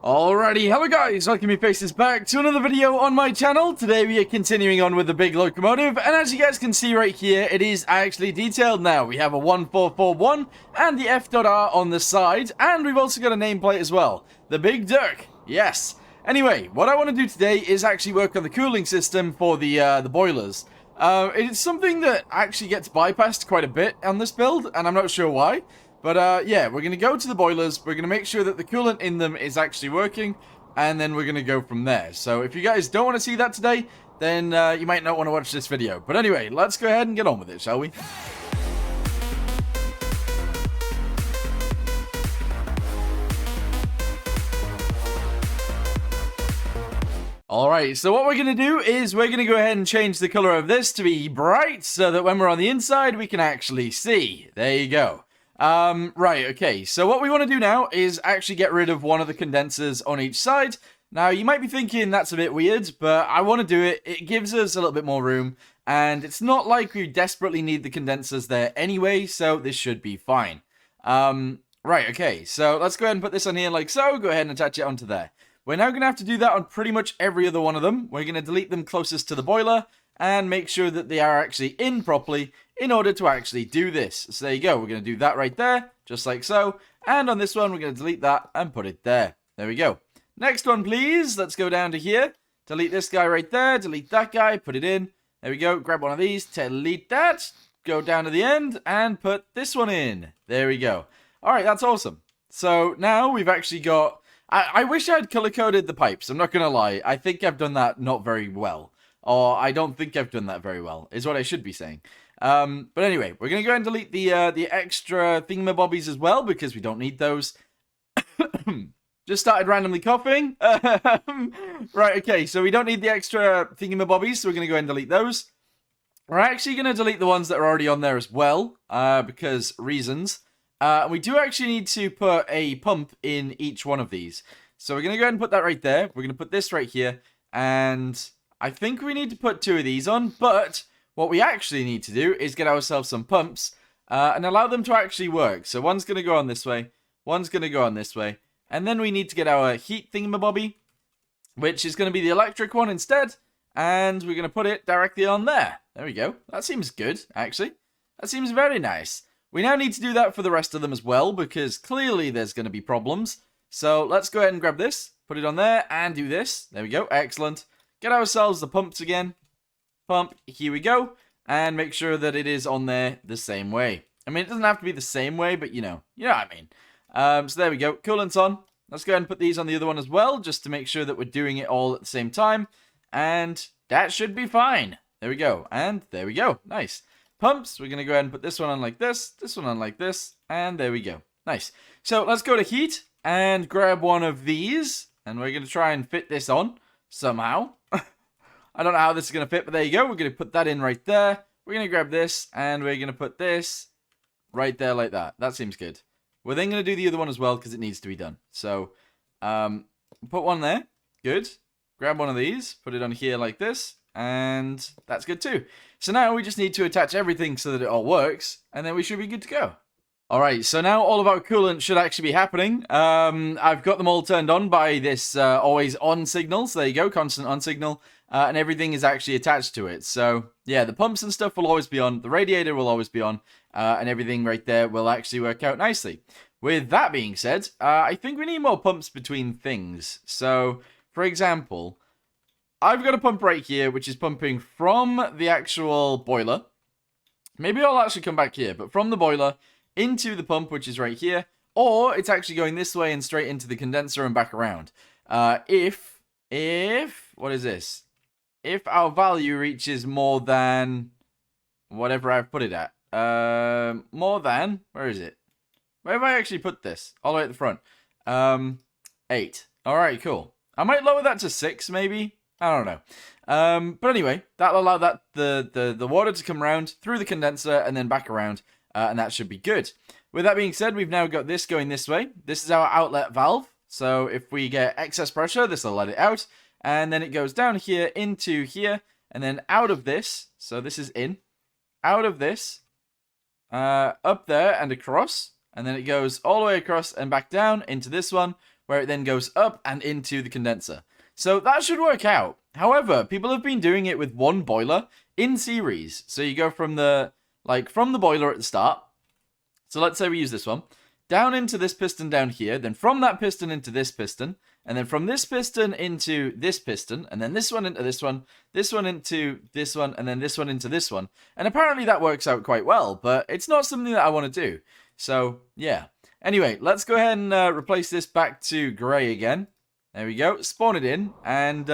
Alrighty, hello guys, welcome your faces back to another video on my channel. Today we are continuing on with the big locomotive, and as you guys can see right here, it is actually detailed now. We have a 1441 and the F.R on the side, and we've also got a nameplate as well. The Big Dirk, yes. Anyway, what I want to do today is actually work on the cooling system for the boilers. It's something that actually gets bypassed quite a bit on this build, and I'm not sure why. But, yeah, we're going to go to the boilers, we're going to make sure that the coolant in them is actually working, and then we're going to go from there. So, if you guys don't want to see that today, then you might not want to watch this video. But anyway, let's go ahead and get on with it, shall we? Alright, so what we're going to do is we're going to go ahead and change the color of this to be bright, so that when we're on the inside, we can actually see. There you go. Right, okay, so what we want to do now is actually get rid of one of the condensers on each side. Now, you might be thinking that's a bit weird, but I want to do it. It gives us a little bit more room, and it's not like we desperately need the condensers there anyway, so this should be fine. Right, okay, so let's go ahead and put this on here like so. Go ahead and attach it onto there. We're now going to have to do that on pretty much every other one of them. We're going to delete them closest to the boiler, and make sure that they are actually in properly in order to actually do this. So there you go, we're going to do that right there, just like so, and on this one we're going to delete that and put it there. There we go. Next one please, let's go down to here, delete this guy right there, delete that guy, put it in, there we go, grab one of these, delete that, go down to the end, and put this one in. There we go. Alright, that's awesome. So now we've actually got, I wish I had color-coded the pipes, I'm not going to lie, I think I've done that not very well. Or, I don't think I've done that very well, is what I should be saying. But anyway, we're going to go ahead and delete the extra thingamabobbies as well, because we don't need those. Just started randomly coughing. Right, okay, so we don't need the extra thingamabobbies, so we're going to go ahead and delete those. We're actually going to delete the ones that are already on there as well, because reasons. We do actually need to put a pump in each one of these. So we're going to go ahead and put that right there. We're going to put this right here, and I think we need to put two of these on, but what we actually need to do is get ourselves some pumps and allow them to actually work. So one's going to go on this way, one's going to go on this way, and then we need to get our heat thingamabobby, which is going to be the electric one instead, and we're going to put it directly on there. There we go. That seems good, actually. That seems very nice. We now need to do that for the rest of them as well, because clearly there's going to be problems. So let's go ahead and grab this, put it on there, and do this. There we go. Excellent. Get ourselves the pumps again. Pump, here we go. And make sure that it is on there the same way. I mean, it doesn't have to be the same way, but you know what I mean. So there we go. Coolant's on. Let's go ahead and put these on the other one as well, just to make sure that we're doing it all at the same time. And that should be fine. There we go. And there we go. Nice. Pumps, we're going to go ahead and put this one on like this one on like this, and there we go. Nice. So let's go to heat and grab one of these, and we're going to try and fit this on somehow. I don't know how this is going to fit, but there you go. We're going to put that in right there. We're going to grab this, and we're going to put this right there like that. That seems good. We're then going to do the other one as well, because it needs to be done. So, put one there. Good. Grab one of these. Put it on here like this. And that's good too. So now we just need to attach everything so that it all works, and then we should be good to go. Alright, so now all of our coolant should actually be happening. I've got them all turned on by this always on signal. So there you go, constant on signal. And everything is actually attached to it. So yeah, the pumps and stuff will always be on. The radiator will always be on. And everything right there will actually work out nicely. With that being said, I think we need more pumps between things. So, for example, I've got a pump right here, which is pumping from the actual boiler. Maybe I'll actually come back here, but from the boiler into the pump, which is right here, or it's actually going this way and straight into the condenser and back around. If, what is this? If our value reaches more than whatever I've put it at. More than, where is it? Where have I actually put this? All the way at the front. 8. Alright, cool. I might lower that to 6, maybe. I don't know. But anyway, that'll allow that the water to come around through the condenser and then back around, and that should be good. With that being said, we've now got this going this way. This is our outlet valve. So if we get excess pressure, this will let it out. And then it goes down here into here, and then out of this. So this is in. Out of this. Up there and across. And then it goes all the way across and back down into this one, where it then goes up and into the condenser. So that should work out. However, people have been doing it with one boiler in series. So you go from the boiler at the start. So let's say we use this one. Down into this piston down here, then from that piston into this piston, and then from this piston into this piston, and then this one into this one into this one, and then this one into this one. And apparently that works out quite well, but it's not something that I want to do. So, yeah. Anyway, let's go ahead and replace this back to grey again. There we go. Spawn it in, and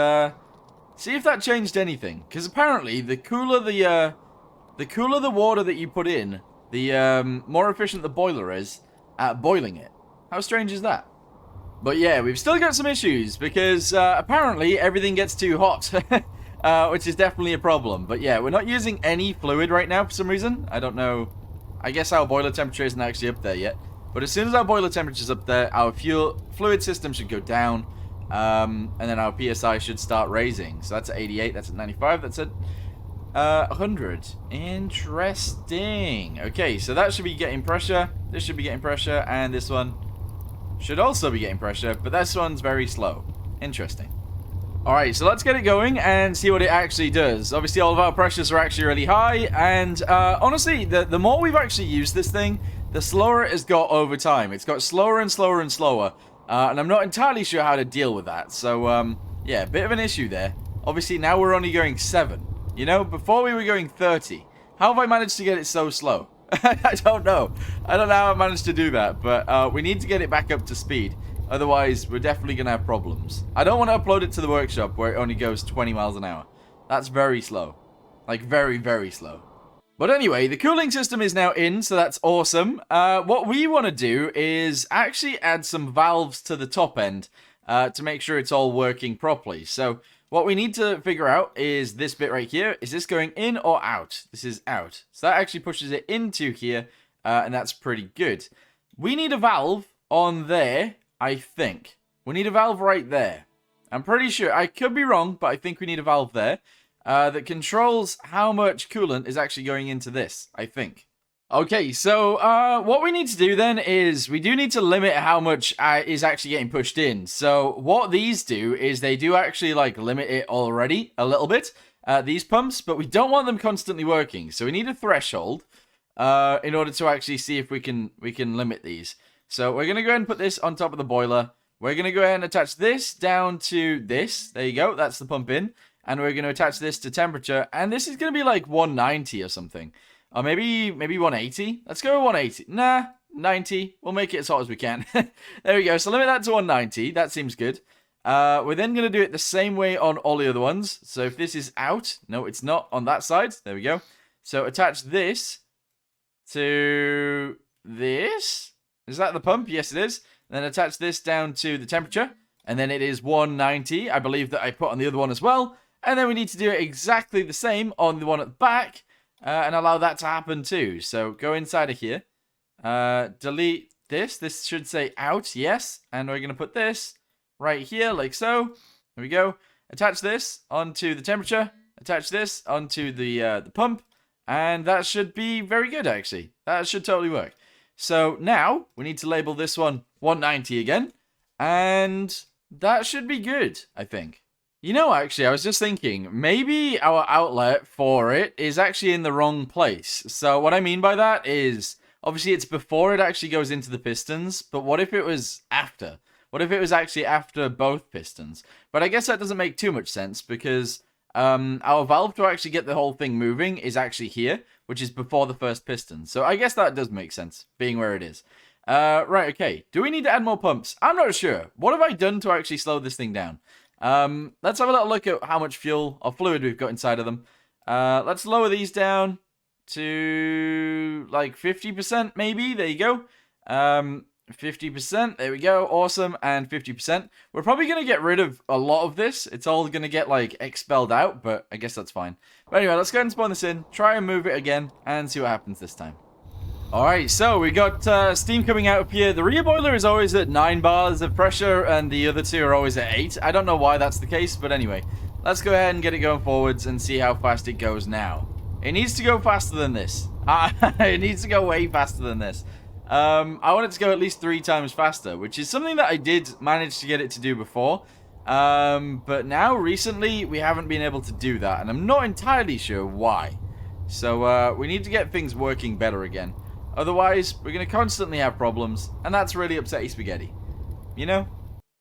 see if that changed anything. Because apparently, the cooler the water that you put in, the more efficient the boiler is at boiling it. How strange is that? But yeah, we've still got some issues because apparently everything gets too hot, which is definitely a problem. But yeah, we're not using any fluid right now for some reason. I don't know. I guess our boiler temperature isn't actually up there yet. But as soon as our boiler temperature is up there, our fluid system should go down, and then our PSI should start raising. So that's at 88, that's at 95, that's at 100. Interesting. Okay, so that should be getting pressure. This should be getting pressure, and this one should also be getting pressure, but this one's very slow. Interesting. Alright, so let's get it going and see what it actually does. Obviously, all of our pressures are actually really high, and honestly, the more we've actually used this thing, the slower it has got over time. It's got slower and slower and slower, and I'm not entirely sure how to deal with that. So, yeah, a bit of an issue there. Obviously, now we're only going 7. You know, before we were going 30. How have I managed to get it so slow? I don't know. I don't know how I managed to do that, but we need to get it back up to speed. Otherwise, we're definitely going to have problems. I don't want to upload it to the workshop where it only goes 20 miles an hour. That's very slow. Like, very, very slow. But anyway, the cooling system is now in, so that's awesome. What we want to do is actually add some valves to the top end to make sure it's all working properly. So what we need to figure out is this bit right here. Is this going in or out? This is out. So that actually pushes it into here, and that's pretty good. We need a valve on there, I think. We need a valve right there. I'm pretty sure. I could be wrong, but I think we need a valve there that controls how much coolant is actually going into this, I think. Okay, so what we need to do then is we do need to limit how much is actually getting pushed in. So what these do is they do actually like limit it already a little bit, these pumps, but we don't want them constantly working. So we need a threshold in order to actually see if we can limit these. So we're going to go ahead and put this on top of the boiler. We're going to go ahead and attach this down to this. There you go. That's the pump in. And we're going to attach this to temperature. And this is going to be like 190 or something. Or maybe 180. Let's go with 180. Nah, 90. We'll make it as hot as we can. There we go. So limit that to 190. That seems good. We're then going to do it the same way on all the other ones. So if this is out. No, it's not on that side. There we go. So attach this to this. Is that the pump? Yes, it is. And then attach this down to the temperature. And then it is 190. I believe that I put on the other one as well. And then we need to do it exactly the same on the one at the back. And allow that to happen too. So go inside of here. Delete this. This should say out. Yes. And we're going to put this right here like so. There we go. Attach this onto the temperature. Attach this onto the pump. And that should be very good, actually. That should totally work. So now we need to label this one 190 again. And that should be good, I think. You know, actually, I was just thinking, maybe our outlet for it is actually in the wrong place. So what I mean by that is, obviously it's before it actually goes into the pistons, but what if it was after? What if it was actually after both pistons? But I guess that doesn't make too much sense, because our valve to actually get the whole thing moving is actually here, which is before the first piston. So I guess that does make sense, being where it is. Right, okay. Do we need to add more pumps? I'm not sure. What have I done to actually slow this thing down? Let's have a little look at how much fuel or fluid we've got inside of them. Let's lower these down to like 50% maybe. There you go. 50%. There we go. Awesome. And 50%. We're probably going to get rid of a lot of this. It's all going to get like expelled out, but I guess that's fine. But anyway, let's go ahead and spawn this in. Try and move it again and see what happens this time. Alright, so we got steam coming out of here. The rear boiler is always at 9 bars of pressure, and the other two are always at 8. I don't know why that's the case, but anyway. Let's go ahead and get it going forwards and see how fast it goes now. It needs to go faster than this. It needs to go way faster than this. I want it to go at least 3 times faster, which is something that I did manage to get it to do before. But now, recently, we haven't been able to do that, and I'm not entirely sure why. So, we need to get things working better again. Otherwise, we're going to constantly have problems, and that's really upsetty spaghetti. You know?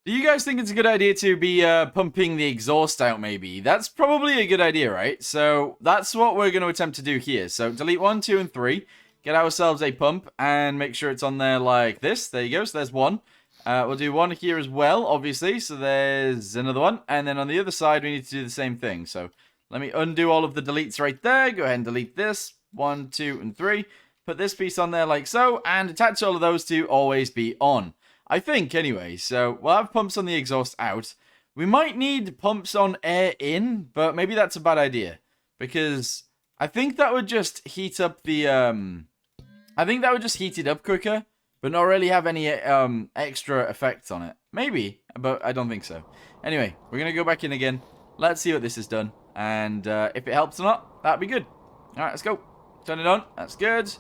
Do you guys think it's a good idea to be pumping the exhaust out, maybe? That's probably a good idea, right? So, that's what we're going to attempt to do here. So, delete 1, 2, and 3. Get ourselves a pump, and make sure it's on there like this. There you go, so there's 1. We'll do 1 here as well, obviously. So, there's another 1. And then on the other side, we need to do the same thing. So, let me undo all of the deletes right there. Go ahead and delete this. 1, 2, and 3. Put this piece on there like so, and attach all of those to always be on. I think, anyway. So, we'll have pumps on the exhaust out. We might need pumps on air in, but maybe that's a bad idea. Because I think that would just heat up the, I think that would just heat it up quicker, but not really have any extra effects on it. Maybe, but I don't think so. Anyway, we're going to go back in again. Let's see what this has done. And if it helps or not, that'd be good. Alright, let's go. Turn it on. That's good.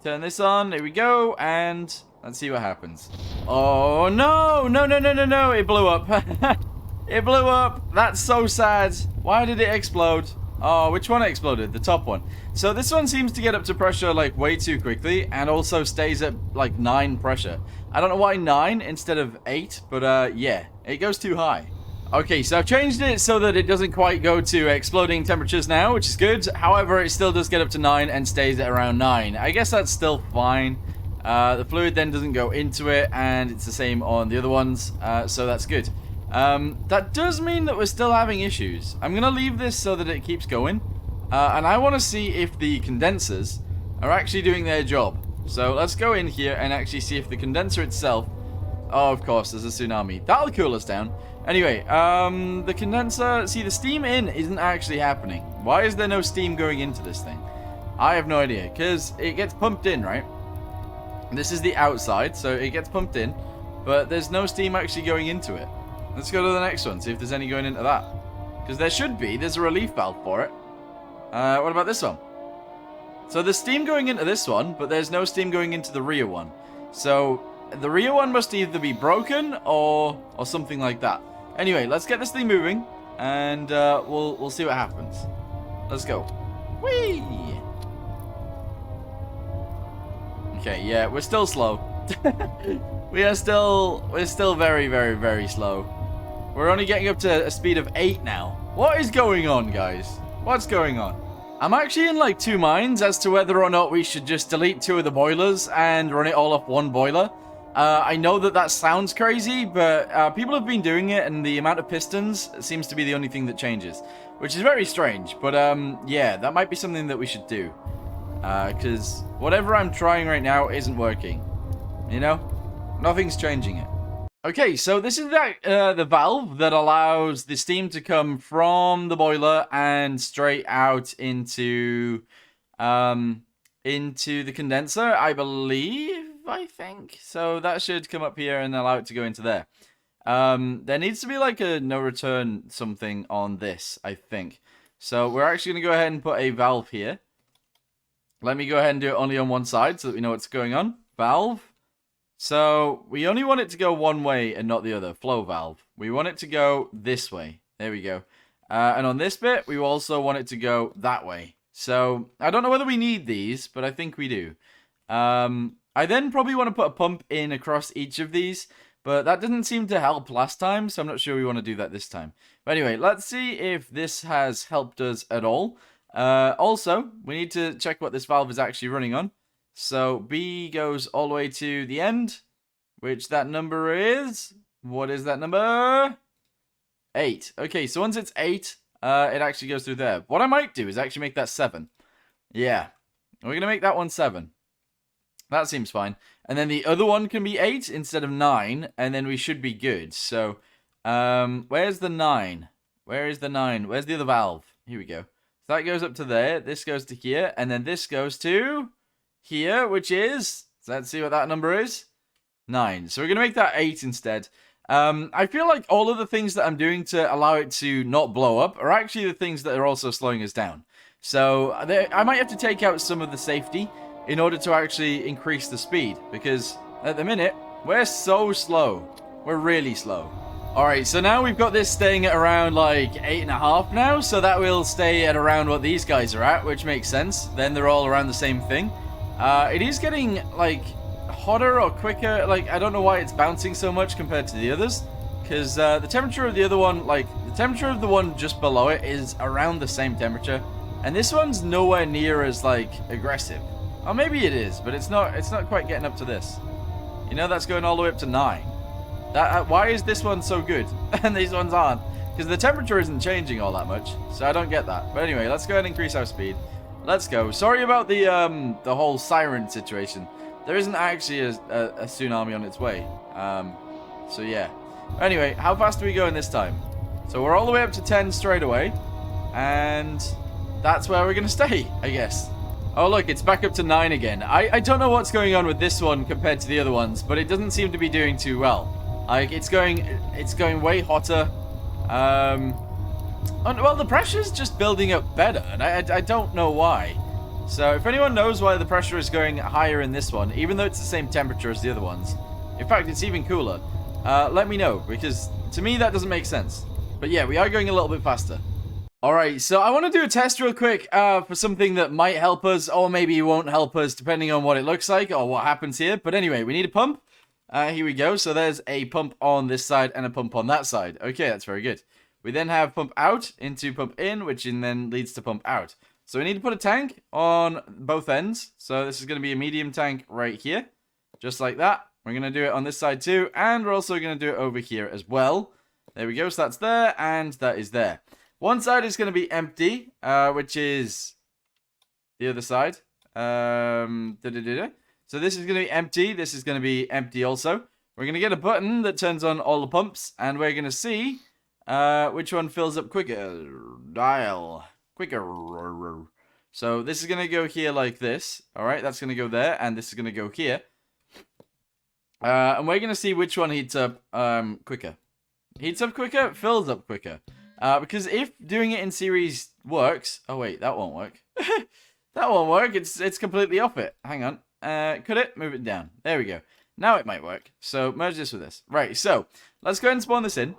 Turn this on. There we go. And let's see what happens. Oh, no. No, no, no, no, no. It blew up. It blew up. That's so sad. Why did it explode? Oh, which one exploded? The top one. So this one seems to get up to pressure like way too quickly and also stays at like 9 pressure. I don't know why 9 instead of 8, but yeah, it goes too high. Okay, so I've changed it so that it doesn't quite go to exploding temperatures now, which is good. However, it still does get up to 9 and stays at around 9. I guess that's still fine. The fluid then doesn't go into it, and it's the same on the other ones, so that's good. That does mean that we're still having issues. I'm going to leave this so that it keeps going, and I want to see if the condensers are actually doing their job. So let's go in here and actually see if the condenser itself... Oh, of course, there's a tsunami. That'll cool us down. Anyway, the condenser... See, the steam in isn't actually happening. Why is there no steam going into this thing? I have no idea, because it gets pumped in, right? This is the outside, so it gets pumped in, but there's no steam actually going into it. Let's go to the next one, see if there's any going into that. Because there should be. There's a relief valve for it. What about this one? So there's steam going into this one, but there's no steam going into the rear one. So the rear one must either be broken or something like that. Anyway, let's get this thing moving, and we'll see what happens. Let's go. Whee! Okay, yeah, we're still slow. We're still very, very, very slow. We're only getting up to a speed of 8 now. What is going on, guys? What's going on? I'm actually in like 2 minds as to whether or not we should just delete 2 of the boilers and run it all off 1 boiler. I know that sounds crazy, but people have been doing it, and the amount of pistons seems to be the only thing that changes, which is very strange. But yeah, that might be something that we should do, because whatever I'm trying right now isn't working. You know, nothing's changing it. Okay, so this is the valve that allows the steam to come from the boiler and straight out into the condenser, I think. So that should come up here and allow it to go into there. There needs to be like a no return something on this, I think. So we're actually going to go ahead and put a valve here. Let me go ahead and do it only on one side so that we know what's going on. Valve. So we only want it to go one way and not the other. Flow valve. We want it to go this way. There we go. And on this bit, we also want it to go that way. So I don't know whether we need these, but I think we do. I then probably want to put a pump in across each of these, but that didn't seem to help last time, so I'm not sure we want to do that this time. But anyway, let's see if this has helped us at all. Also, we need to check what this valve is actually running on. So B goes all the way to the end, which that number is... What is that number? 8. Okay, so once it's 8, it actually goes through there. What I might do is actually make that 7. Yeah, we're going to make that one 7. That seems fine. And then the other one can be 8 instead of 9, and then we should be good. So, where's the 9? Where is the 9? Where's the other valve? Here we go. So that goes up to there, this goes to here, and then this goes to here, which is... Let's see what that number is. 9. So we're going to make that 8 instead. I feel like all of the things that I'm doing to allow it to not blow up are actually the things that are also slowing us down. So I might have to take out some of the safety in order to actually increase the speed. Because at the minute, we're so slow. We're really slow. Alright, so now we've got this staying at around like 8.5 now, so that will stay at around what these guys are at, which makes sense. Then they're all around the same thing. It is getting like hotter or quicker. Like, I don't know why it's bouncing so much compared to the others, because the temperature of the other one, like the temperature of the one just below it is around the same temperature, and this one's nowhere near as like aggressive. Or maybe it is, but it's not quite getting up to this. You know, that's going all the way up to 9. Why is this one so good and these ones aren't? Because the temperature isn't changing all that much, so I don't get that. But anyway, let's go ahead and increase our speed. Let's go. Sorry about the whole siren situation. There isn't actually a tsunami on its way. So yeah. Anyway, how fast are we going this time? So we're all the way up to 10 straight away, and that's where we're gonna stay, I guess. Oh look, it's back up to 9 again. I don't know what's going on with this one compared to the other ones, but it doesn't seem to be doing too well. Like, it's going way hotter. Well, the pressure's just building up better, and I don't know why. So if anyone knows why the pressure is going higher in this one, even though it's the same temperature as the other ones, in fact, it's even cooler, let me know, because to me that doesn't make sense. But yeah, we are going a little bit faster. Alright, so I want to do a test real quick for something that might help us, or maybe won't help us, depending on what it looks like, or what happens here. But anyway, we need a pump. Here we go. So there's a pump on this side and a pump on that side. Okay, that's very good. We then have pump out into pump in, which then leads to pump out. So we need to put a tank on both ends. So this is going to be a medium tank right here, just like that. We're going to do it on this side too, and we're also going to do it over here as well. There we go. So that's there, and that is there. One side is going to be empty, which is the other side. So this is going to be empty. This is going to be empty also. We're going to get a button that turns on all the pumps, and we're going to see which one fills up quicker. Dial. Quicker. So this is going to go here like this. All right, that's going to go there, and this is going to go here. And we're going to see which one heats up quicker. Heats up quicker, fills up quicker. Because if doing it in series works... Oh, wait, that won't work. That won't work. It's completely off it. Hang on. Could it? Move it down. There we go. Now it might work. So merge this with this. Right, so let's go ahead and spawn this in.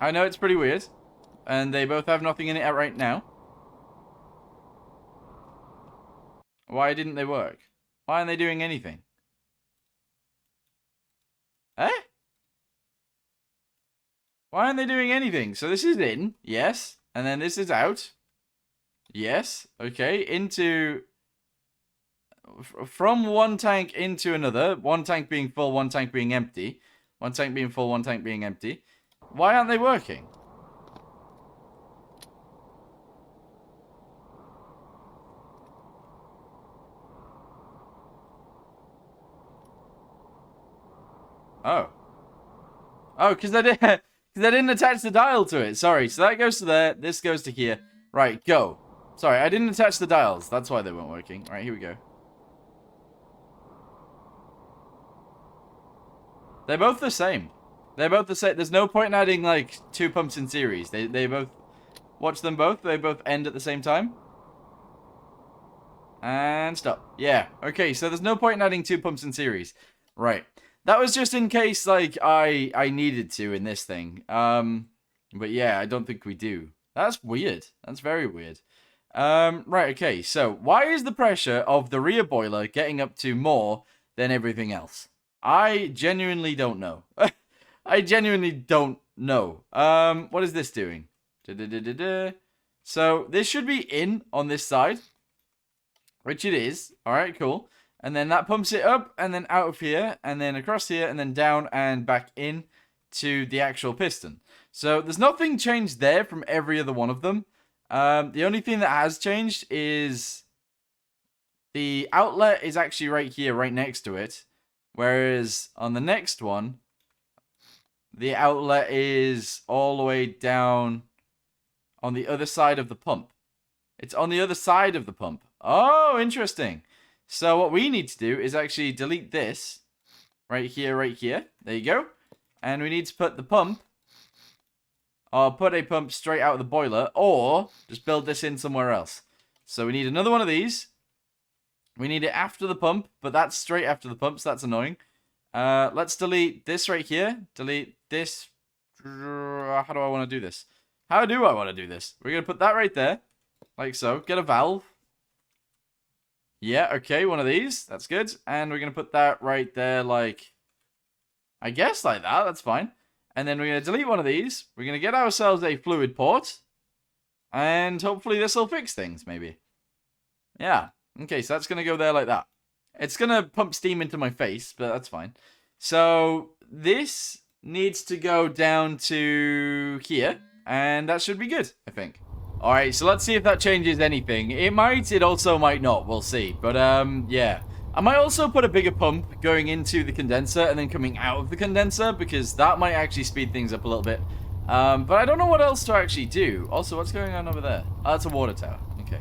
I know it's pretty weird. And they both have nothing in it right now. Why didn't they work? Why aren't they doing anything? Eh? Why aren't they doing anything? So this is in. Yes. And then this is out. Yes. Okay. Into... From one tank into another. One tank being full, one tank being empty. One tank being full, one tank being empty. Why aren't they working? Oh. Oh, because they didn't attach the dial to it. Sorry. So that goes to there. This goes to here. Right, go. Sorry, I didn't attach the dials. That's why they weren't working. Right, here we go. They're both the same. They're both the same. There's no point in adding, like, 2 pumps in series. They both... Watch them both. They both end at the same time. And stop. Yeah. Okay, so there's no point in adding 2 pumps in series. Right. That was just in case, like, I needed to in this thing. But yeah, I don't think we do. That's weird. That's very weird. Right, okay. So, why is the pressure of the rear boiler getting up to more than everything else? I genuinely don't know. I genuinely don't know. What is this doing? So, this should be in on this side. Which it is. Alright, cool. And then that pumps it up, and then out of here, and then across here, and then down and back in to the actual piston. So there's nothing changed there from every other one of them. The only thing that has changed is the outlet is actually right here, right next to it. Whereas on the next one, the outlet is all the way down on the other side of the pump. It's on the other side of the pump. Oh, interesting. So what we need to do is actually delete this right here, right here. There you go. And we need to put the pump, or put a pump straight out of the boiler, or just build this in somewhere else. So we need another one of these. We need it after the pump, but that's straight after the pump, so that's annoying. Let's delete this right here. Delete this. How do I want to do this? How do I want to do this? We're going to put that right there. Like so. Get a valve. Yeah, okay, one of these. That's good. And we're going to put that right there like... I guess like that. That's fine. And then we're going to delete one of these. We're going to get ourselves a fluid port. And hopefully this will fix things, maybe. Yeah. Okay, so that's going to go there like that. It's going to pump steam into my face, but that's fine. So this needs to go down to here. And that should be good, I think. Alright, so let's see if that changes anything. It might, it also might not. We'll see. But, yeah. I might also put a bigger pump going into the condenser and then coming out of the condenser, because that might actually speed things up a little bit. But I don't know what else to actually do. Also, what's going on over there? Oh, that's a water tower. Okay.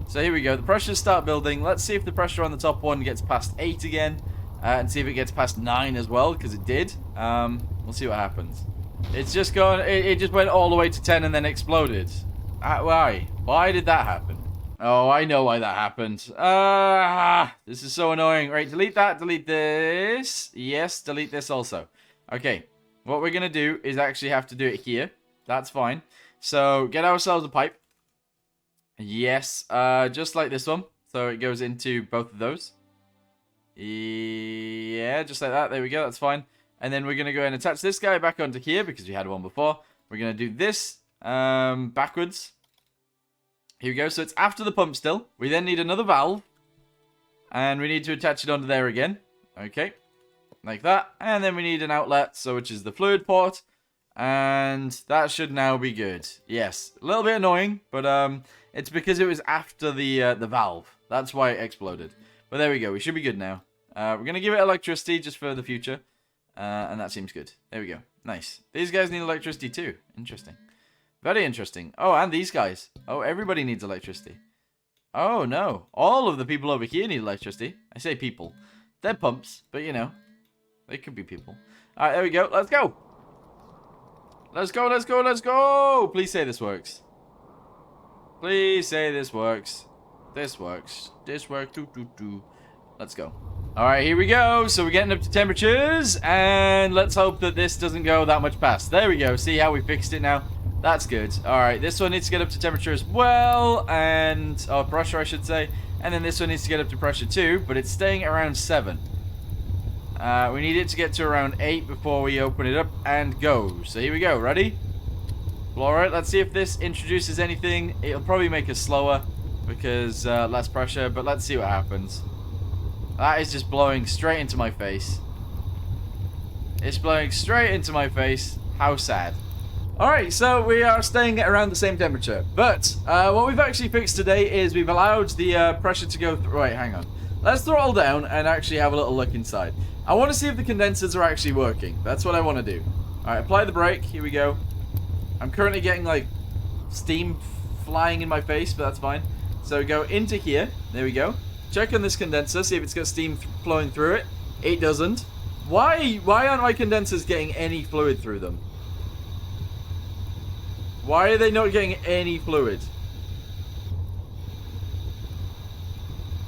So here we go. The pressures start building. Let's see if the pressure on the top one gets past 8 again. And see if it gets past 9 as well, because it did. We'll see what happens. It's just going... It just went all the way to 10 and then exploded. Why? Why did that happen? Oh, I know why that happened. This is so annoying. Right, delete that. Delete this. Yes, delete this also. Okay. What we're going to do is actually have to do it here. That's fine. So, get ourselves a pipe. Yes, just like this one. So, it goes into both of those. Yeah, just like that. There we go. That's fine. And then we're going to go and attach this guy back onto here because we had one before. We're going to do this backwards. Here we go. So, it's after the pump still. We then need another valve. And we need to attach it onto there again. Okay. Like that. And then we need an outlet, so which is the fluid port. And that should now be good. Yes. A little bit annoying, but it's because it was after the valve. That's why it exploded. But there we go. We should be good now. We're going to give it electricity just for the future. And that seems good. There we go. Nice. These guys need electricity too. Interesting. Very interesting. Oh, and these guys. Oh, everybody needs electricity. Oh, no. All of the people over here need electricity. I say people. They're pumps, but you know. They could be people. Alright, there we go. Let's go. Let's go, let's go, let's go. Please say this works. Please say this works. This works. This works. Let's go. Alright, here we go. So we're getting up to temperatures. And let's hope that this doesn't go that much past. There we go. See how we fixed it now? That's good. Alright, this one needs to get up to temperature as well. And, oh, pressure I should say. And then this one needs to get up to pressure too. But it's staying around 7. We need it to get to around 8 before we open it up and go. So here we go. Ready? Well, alright, let's see if this introduces anything. It'll probably make us slower because less pressure, but let's see what happens. That is just blowing straight into my face. It's blowing straight into my face. How sad. Alright, so we are staying at around the same temperature. But what we've actually fixed today is we've allowed the pressure to go through. Wait, hang on. Let's throttle down and actually have a little look inside. I want to see if the condensers are actually working. That's what I want to do. Alright, apply the brake. Here we go. I'm currently getting, like, steam flying in my face, but that's fine. So go into here. There we go. Check on this condenser. See if it's got steam flowing through it. It doesn't. Why aren't my condensers getting any fluid through them? Why are they not getting any fluid?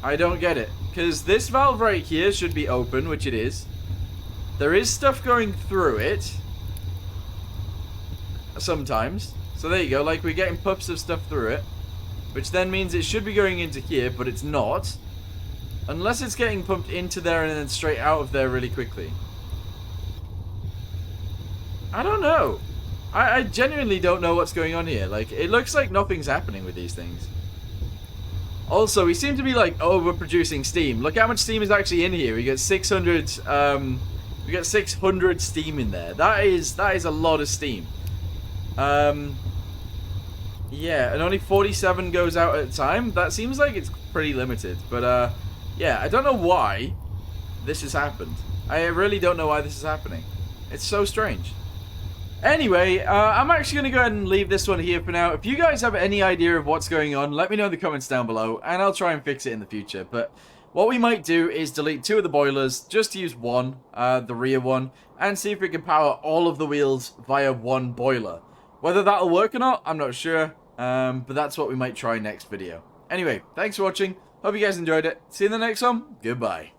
I don't get it. Because this valve right here should be open, which it is. There is stuff going through it. Sometimes. So there you go. Like, we're getting puffs of stuff through it. Which then means it should be going into here, but it's not. Unless it's getting pumped into there and then straight out of there really quickly. I don't know. I genuinely don't know what's going on here. Like, it looks like nothing's happening with these things. Also, we seem to be, like, overproducing steam. Look how much steam is actually in here. We got 600, we got 600 steam in there. That is a lot of steam. Yeah, and only 47 goes out at a time. That seems like it's pretty limited. But, yeah, I don't know why this has happened. I really don't know why this is happening. It's so strange. Anyway, I'm actually going to go ahead and leave this one here for now. If you guys have any idea of what's going on, let me know in the comments down below, and I'll try and fix it in the future. But what we might do is delete 2 of the boilers, just to use one, the rear one, and see if we can power all of the wheels via one boiler. Whether that'll work or not, I'm not sure, but that's what we might try next video. Anyway, thanks for watching. Hope you guys enjoyed it. See you in the next one. Goodbye.